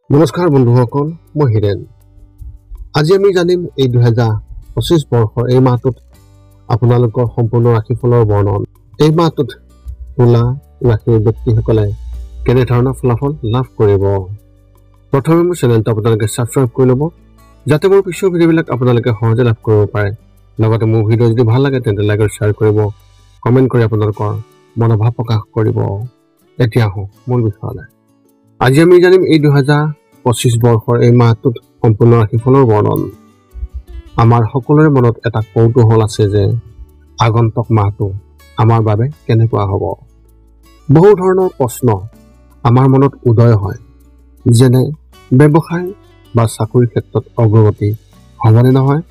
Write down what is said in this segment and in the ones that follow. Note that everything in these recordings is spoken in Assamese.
নমস্কাৰ বন্ধুসকল, মই হিৰেন। আজি আমি জানিম এই 2025 বৰ্ষৰ এই মাহটোত আপোনালোকৰ সম্পূৰ্ণ ৰাশিফলৰ বৰ্ণন। এই মাহটোত তুলা ৰাশিৰ ব্যক্তিসকলে কেনেধৰণৰ ফলাফল লাভ কৰিব। প্ৰথমে মোৰ চেনেলটো আপোনালোকে ছাবস্ক্ৰাইব কৰি ল'ব, যাতে মোৰ পিছৰ ভিডিঅ'বিলাক আপোনালোকে সহজে লাভ কৰিব পাৰে। লগতে মোৰ ভিডিঅ' যদি ভাল লাগে তেন্তে লাইক আৰু শ্বেয়াৰ কৰিব, কমেণ্ট কৰি আপোনালোকৰ মনোভাৱ প্ৰকাশ কৰিব। এতিয়া আহোঁ মূল বিষয়লৈ। আজি আমি জানিম এই 2025 বৰ্ষৰ এই মাহটোত সম্পূৰ্ণ ৰাশিফলৰ বৰ্ণন। আমাৰ সকলোৰে মনত এটা কৌতূহল আছে যে আগন্তুক মাহটো আমাৰ বাবে কেনেকুৱা হ'ব। বহু ধৰণৰ প্ৰশ্ন আমাৰ মনত উদয় হয়, যেনে ব্যৱসায় বা চাকৰিৰ ক্ষেত্ৰত অগ্ৰগতি হ'বনে নহয়,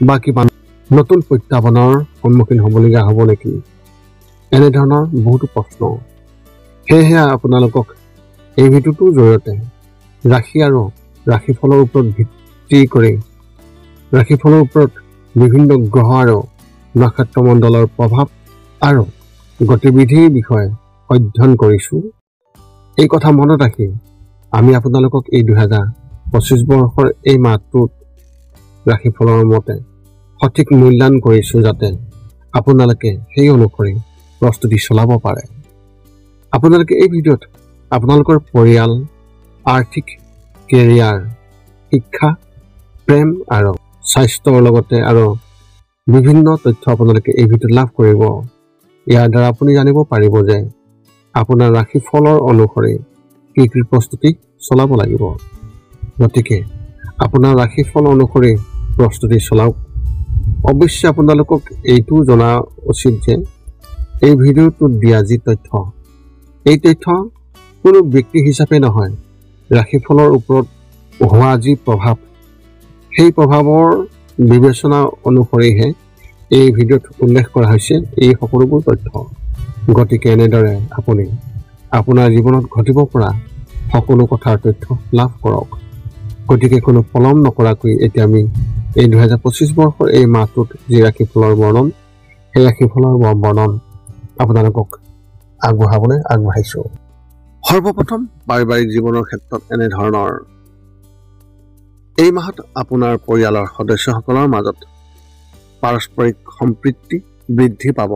বা কিবা নতুন প্ৰত্যাহ্বানৰ সন্মুখীন হ'বলগীয়া হ'ব নেকি, এনেধৰণৰ বহুতো প্ৰশ্ন। সেয়েহে আপোনালোকক এই ভিডিঅ'টোৰ জৰিয়তে ৰাশি আৰু ৰাশিফলৰ ওপৰত ভিত্তি কৰি ৰাশিফলৰ ওপৰত বিভিন্ন গ্ৰহ আৰু নক্ষত্ৰমণ্ডলৰ প্ৰভাৱ আৰু গতিবিধিৰ বিষয়ে অধ্যয়ন কৰিছোঁ। এই কথা মনত ৰাখি আমি আপোনালোকক এই 2025 বৰ্ষৰ এই মাহটোত ৰাশিফলৰ মতে সঠিক মূল্যায়ন কৰিছোঁ, যাতে আপোনালোকে সেই অনুসৰি প্ৰস্তুতি চলাব পাৰে। আপোনালোকে এই ভিডিঅ'ত আপোনালোকৰ পৰিয়াল, আৰ্থিক, কেৰিয়াৰ, শিক্ষা, প্ৰেম আৰু স্বাস্থ্যৰ লগতে আৰু বিভিন্ন তথ্য আপোনালোকে এই ভিডিঅ'ত লাভ কৰিব। ইয়াৰ দ্বাৰা আপুনি জানিব পাৰিব যে আপোনাৰ ৰাশিফলৰ অনুসৰি কি কি প্ৰস্তুতি চলাব লাগিব। গতিকে আপোনাৰ ৰাশিফল অনুসৰি প্ৰস্তুতি চলাওক। অৱশ্যে আপোনালোকক এইটো জনা উচিত যে এই ভিডিঅ'টোত দিয়া যি তথ্য, এই তথ্য কোনো ব্যক্তি হিচাপে নহয়, ৰাশিফলৰ ওপৰত হোৱা যি প্ৰভাৱ, সেই প্ৰভাৱৰ বিবেচনা অনুসৰিহে এই ভিডিঅ'ত উল্লেখ কৰা হৈছে এই সকলোবোৰ তথ্য। গতিকে এনেদৰে আপুনি আপোনাৰ জীৱনত ঘটিব পৰা সকলো কথাৰ তথ্য লাভ কৰক। গতিকে কোনো পলম নকৰাকৈ এতিয়া আমি এই 2025 বৰ্ষৰ এই মাহটোত যি ৰাশিফলৰ বৰ্ণন, সেই ৰাশিফলৰ বৰ্ণন আপোনালোকক আগবঢ়াবলৈ আগবাঢ়িছোঁ। সৰ্বপ্ৰথম পাৰিবাৰিক জীৱনৰ ক্ষেত্ৰত এনেধৰণৰ। এই মাহত আপোনাৰ পৰিয়ালৰ সদস্যসকলৰ মাজত পাৰস্পৰিক সম্প্ৰীতি বৃদ্ধি পাব।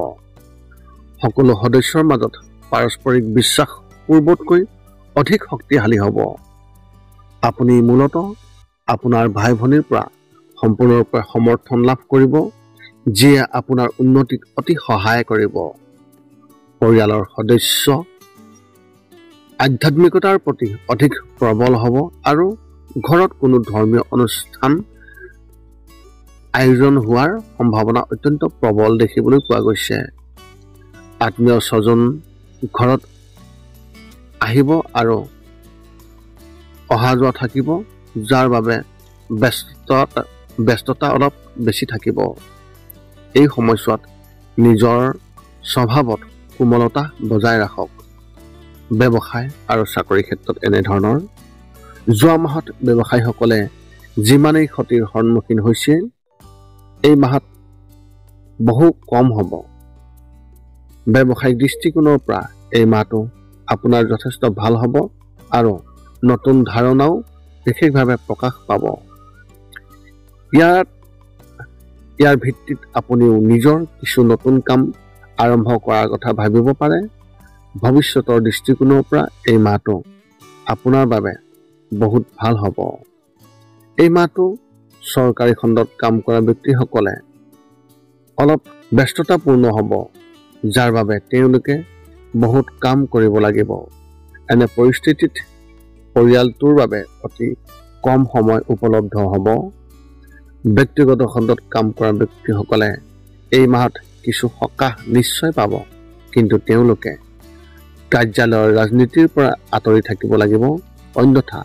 সকলো সদস্যৰ মাজত পাৰস্পৰিক বিশ্বাস পূৰ্বতকৈ অধিক শক্তিশালী হ'ব। আপুনি মূলতঃ আপোনাৰ ভাই ভনীৰ পৰা সম্পূৰ্ণৰূপে সমৰ্থন লাভ কৰিব, যিয়ে আপোনাৰ উন্নতিত অতি সহায় কৰিব। পৰিয়ালৰ সদস্য আধ্যাত্মিকতাৰ প্ৰতি অধিক প্ৰবল হ'ব আৰু ঘৰত কোনো ধৰ্মীয় অনুষ্ঠান আয়োজন হোৱাৰ সম্ভাৱনা অত্যন্ত প্ৰবল দেখিবলৈ পোৱা গৈছে। আত্মীয় স্বজন ঘৰত আহিব আৰু অহা যোৱা থাকিব, যাৰ বাবে ব্যস্ততা অলপ বেছি থাকিব। এই সময়ছোৱাত নিজৰ স্বভাৱত কোমলতা বজাই ৰাখক। ব্যৱসায় আৰু চাকৰিৰ ক্ষেত্ৰত এনেধৰণৰ। যোৱা মাহত ব্যৱসায়ীসকলে যিমানেই ক্ষতিৰ সন্মুখীন হৈছিল, এই মাহত বহু কম হ'ব। ব্যৱসায়িক দৃষ্টিকোণৰ পৰা এই মাহটো আপোনাৰ যথেষ্ট ভাল হ'ব আৰু নতুন ধাৰণাও বিশেষভাৱে প্ৰকাশ পাব। ইয়াৰ ভিত্তিত আপুনিও নিজৰ কিছু নতুন কাম আৰম্ভ কৰাৰ কথা ভাবিব পাৰে। ভৱিষ্যতৰ দৃষ্টিকোণৰ পৰা এই মাহটো আপোনাৰ বাবে বহুত ভাল হ'ব। এই মাহটো চৰকাৰী খণ্ডত কাম কৰা ব্যক্তিসকলে অলপ ব্যস্ততাপূৰ্ণ হ'ব, যাৰ বাবে তেওঁলোকে বহুত কাম কৰিব লাগিব। এনে পৰিস্থিতিত পৰিয়ালটোৰ বাবে অতি কম সময় উপলব্ধ হ'ব। ব্যক্তিগত খণ্ডত কাম কৰা ব্যক্তিসকলে এই মাহত কিছু সকাহ নিশ্চয় পাব, কিন্তু তেওঁলোকে কাৰ্যালয়ৰ ৰাজনীতিৰ পৰা আঁতৰি থাকিব লাগিব, অন্যথা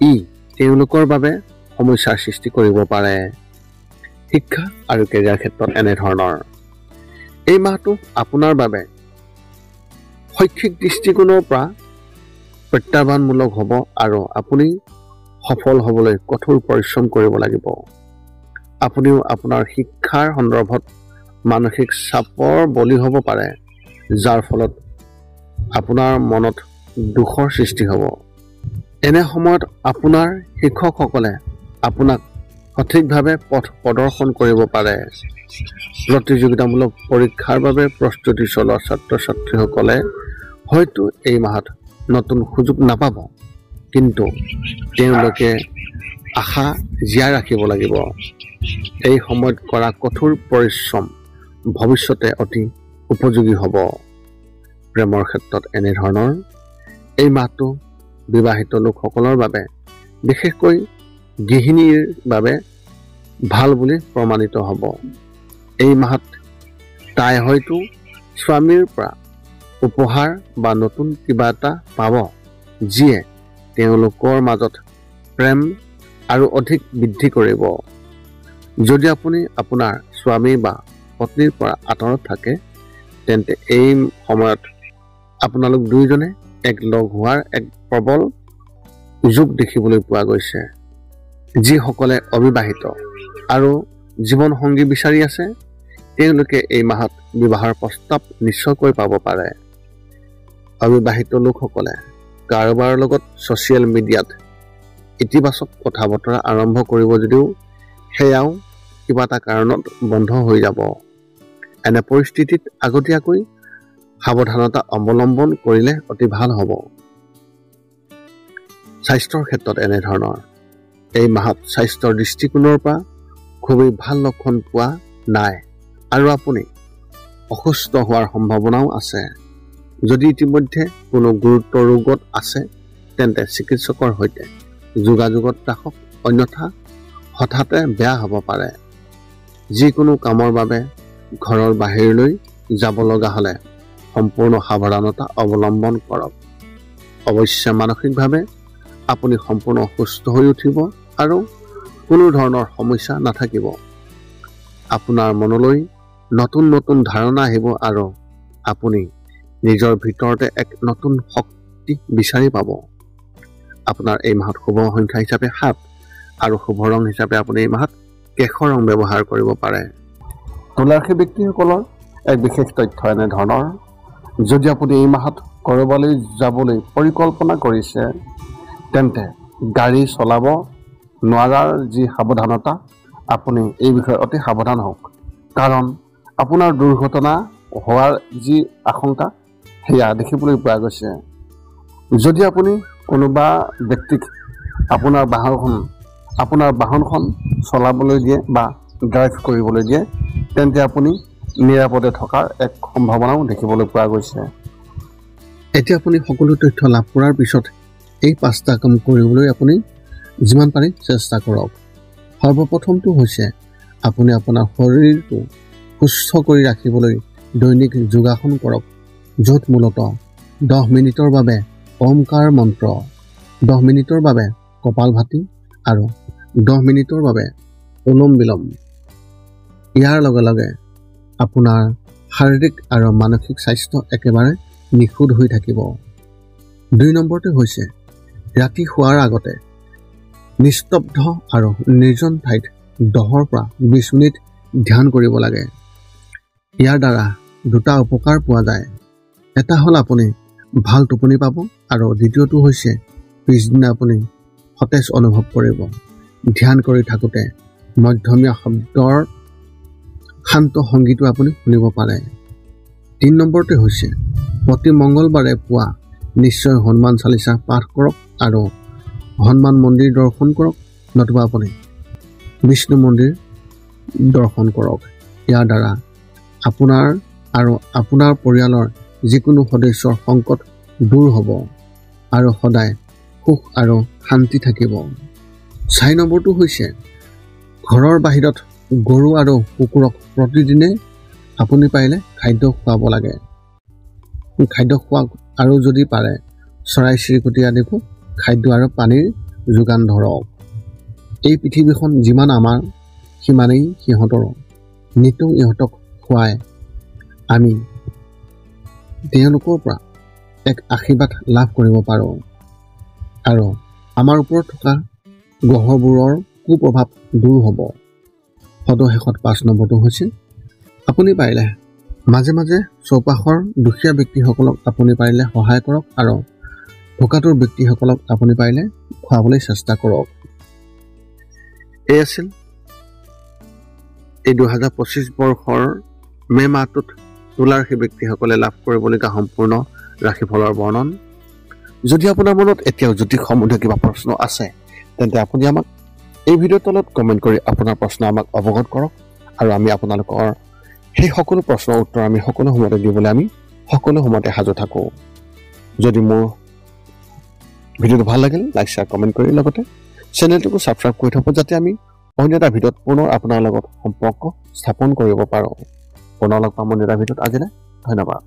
ই তেওঁলোকৰ বাবে সমস্যাৰ সৃষ্টি কৰিব পাৰে। শিক্ষা আৰু কেৰিয়াৰ ক্ষেত্ৰত এনেধৰণৰ। এই মাহটো আপোনাৰ বাবে শৈক্ষিক দৃষ্টিকোণৰ পৰা প্ৰত্যাহ্বানমূলক হ'ব আৰু আপুনি সফল হ'বলৈ কঠোৰ পৰিশ্ৰম কৰিব লাগিব। আপুনিও আপোনাৰ শিক্ষাৰ সন্দৰ্ভত মানসিক চাপৰ বলি হ'ব পাৰে, যাৰ ফলত আপোনাৰ মনত দুখৰ সৃষ্টি হ'ব। এনে সময়ত আপোনাৰ শিক্ষকসকলে আপোনাক সঠিকভাৱে পথ প্ৰদৰ্শন কৰিব পাৰে। প্ৰতিযোগিতামূলক পৰীক্ষাৰ বাবে প্ৰস্তুতি চলোৱা ছাত্ৰ ছাত্ৰীসকলে হয়তো এই মাহত নতুন সুযোগ নাপাব, কিন্তু তেওঁলোকে আশা জীয়াই ৰাখিব লাগিব। এই সময়ত কৰা কঠোৰ পৰিশ্ৰম ভৱিষ্যতে অতি উপযোগী হ'ব। প্ৰেমৰ ক্ষেত্ৰত এনেধৰণৰ এই মাহটো বিবাহিত লোকসকলৰ বাবে, বিশেষকৈ গৃহিণীৰ বাবে ভাল বুলি প্ৰমাণিত হ'ব। এই মাহত তাই হয়তো স্বামীৰ পৰা উপহাৰ বা নতুন কিবা এটা পাব, যিয়ে তেওঁলোকৰ মাজত প্ৰেম আৰু অধিক বৃদ্ধি কৰিব। যদি আপুনি আপোনাৰ স্বামী বা পত্নীৰ পৰা আঁতৰত থাকে, তেন্তে এই সময়ত আপোনালোক দুয়োজনে এক লগ হোৱাৰ এক প্ৰবল যোগ দেখিবলৈ পোৱা গৈছে। যিসকলে অবিবাহিত আৰু জীৱন সংগী বিচাৰি আছে, তেওঁলোকে এই মাহত বিবাহৰ প্ৰস্তাৱ নিশ্চয়কৈ পাব পাৰে। অবিবাহিত লোকসকলে কাৰোবাৰ লগত ছ'চিয়েল মিডিয়াত ইতিবাচক কথা বতৰা আৰম্ভ কৰিব যদিও সেয়াও কিবা এটা কাৰণত বন্ধ হৈ যাব। এনে পৰিস্থিতিত আগতীয়াকৈ সাৱধানতা অৱলম্বন কৰিলে অতি ভাল হ'ব। স্বাস্থ্যৰ ক্ষেত্ৰত এনেধৰণৰ এই মাহত স্বাস্থ্যৰ দৃষ্টিকোণৰ পৰা খুবেই ভাল লক্ষণ পোৱা নাই আৰু আপুনি অসুস্থ হোৱাৰ সম্ভাৱনাও আছে। যদি ইতিমধ্যে কোনো গুৰুতৰ ৰোগত আছে, তেন্তে চিকিৎসকৰ সৈতে যোগাযোগত ৰাখক, অন্যথা হঠাতে বেয়া হ'ব পাৰে। যিকোনো কামৰ বাবে ঘৰৰ বাহিৰলৈ যাব লগা হ'লে সম্পূৰ্ণ সাৱধানতা অৱলম্বন কৰক। অৱশ্যে মানসিকভাৱে আপুনি সম্পূৰ্ণ সুস্থ হৈ উঠিব আৰু কোনো ধৰণৰ সমস্যা নাথাকিব। আপোনাৰ মনলৈ নতুন নতুন ধাৰণা আহিব আৰু আপুনি নিজৰ ভিতৰতে এক নতুন শক্তি বিচাৰি পাব। আপোনাৰ এই মাহত শুভ সংখ্যা হিচাপে 7 আৰু শুভ ৰং হিচাপে আপুনি এই মাহত কেশৰ ৰং ব্যৱহাৰ কৰিব পাৰে। তুলা ৰাশি ব্যক্তিসকলৰ এক বিশেষ তথ্য এনেধৰণৰ, যদি আপুনি এই মাহত ক'ৰবালৈ যাবলৈ পৰিকল্পনা কৰিছে, তেন্তে গাড়ী চলাব নোৱাৰাৰ যি সাৱধানতা, আপুনি এই বিষয়ে অতি সাৱধান হওক, কাৰণ আপোনাৰ দুৰ্ঘটনা হোৱাৰ যি আশংকা সেয়া দেখিবলৈ পোৱা গৈছে। যদি আপুনি কোনোবা ব্যক্তিক আপোনাৰ বাহনখন চলাবলৈ দিয়ে বা ড্ৰাইভ কৰিবলৈ দিয়ে, তেন্তে আপুনি নিৰাপদে থকাৰ এক সম্ভাৱনাও দেখিবলৈ পোৱা গৈছে। এতিয়া আপুনি সকলো তথ্য লাভ কৰাৰ পিছত এই 5টা কাম কৰিবলৈ আপুনি যিমান পাৰি চেষ্টা কৰক। সৰ্বপ্ৰথমটো হৈছে আপুনি আপোনাৰ শৰীৰটো সুস্থ কৰি ৰাখিবলৈ দৈনিক যোগাসন কৰক, য'ত মূলতঃ 10 মিনিটৰ বাবে ওমকাৰ মন্ত্ৰ, 10 মিনিটৰ বাবে কপালভাতি আৰু 10 মিনিটৰ বাবে অনুলোম বিলোম। ইয়াৰ লগে লগে আপোনাৰ শাৰীৰিক আৰু মানসিক স্বাস্থ্য একেবাৰে নিখুঁত হৈ থাকিব। 2 নম্বৰটো হৈছে ৰাতি শোৱাৰ আগতে নিস্তব্ধ আৰু নিৰ্জন ঠাইত 10 পৰা 20 মিনিট ধ্যান কৰিব লাগে। ইয়াৰ দ্বাৰা 2টা উপকাৰ পোৱা যায়। এটা হ'ল আপুনি ভাল টোপনি পাব আৰু দ্বিতীয়টো হৈছে পিছদিনা আপুনি সতেজ অনুভৱ কৰিব। ধ্যান কৰি থাকোঁতে মধ্যমীয়া শব্দৰ শান্ত সংগীতো আপুনি শুনিব পাৰে। 3 নম্বৰটো হৈছে প্ৰতি মংগলবাৰে পুৱা নিশ্চয় হনুমান চালিচা পাঠ কৰক আৰু হনুমান মন্দিৰ দৰ্শন কৰক, নতুবা আপুনি বিষ্ণু মন্দিৰ দৰ্শন কৰক। ইয়াৰ দ্বাৰা আপোনাৰ আৰু আপোনাৰ পৰিয়ালৰ যিকোনো সদস্যৰ সংকট দূৰ হ'ব আৰু সদায় সুখ আৰু শান্তি থাকিব। 4 নম্বৰটো হৈছে ঘৰৰ বাহিৰত গৰু আৰু কুকুৰক প্ৰতিদিনে আপুনি পাৰিলে খাদ্য খুৱাব লাগে। খাদ্য খোৱাওক আৰু যদি পাৰে চৰাই চিৰিকটি আদিকো খাদ্য আৰু পানীৰ যোগান ধৰক। এই পৃথিৱীখন যিমান আমাৰ, সিমানেই সিহঁতৰো। নিতৌ ইহঁতক খুৱাই আমি তেওঁলোকৰ পৰা এক আশীৰ্বাদ লাভ কৰিব পাৰোঁ আৰু আমাৰ ওপৰত থকা গ্ৰহবোৰৰ কুপ্ৰভাৱ দূৰ হ'ব। সদশেষত 5 নম্বৰটো হৈছে আপুনি পাৰিলে মাজে মাজে চৌপাশৰ দুখীয়া ব্যক্তিসকলক আপুনি পাৰিলে সহায় কৰক আৰু ভোকাতুৰ ব্যক্তিসকলক আপুনি পাৰিলে খুৱাবলৈ চেষ্টা কৰক। এই আছিল এই 2025 বৰ্ষৰ মে মাহটোত তুলা ৰাশি ব্যক্তিসকলে লাভ কৰিবলগীয়া সম্পূৰ্ণ ৰাশিফলৰ বৰ্ণন। যদি আপোনাৰ মনত এতিয়াও জ্যোতিষ সম্বন্ধীয় কিবা প্ৰশ্ন আছে তেন্তে আপুনি আমাক এই ভিডিঅ'ৰ তলত কমেণ্ট কৰি আপোনাৰ প্ৰশ্ন আমাক অৱগত কৰক আৰু আমি আপোনালোকৰ সেই সকলো প্ৰশ্নৰ উত্তৰ আমি সকলো সময়তে দিবলৈ আমি সকলো সময়তে সাজু থাকোঁ। যদি মোৰ ভিডিঅ'টো ভাল লাগিল লাইক শ্বেয়াৰ কমেণ্ট কৰি লগতে চেনেলটোকো ছাবস্ক্ৰাইব কৰি থ'ব যাতে আমি অন্য এটা ভিডিঅ'ত পুনৰ আপোনাৰ লগত সম্পৰ্ক স্থাপন কৰিব পাৰোঁ। পুনৰ লগ পাম অন্য এটা ভিডিঅ'ত। আজিলৈ ধন্যবাদ।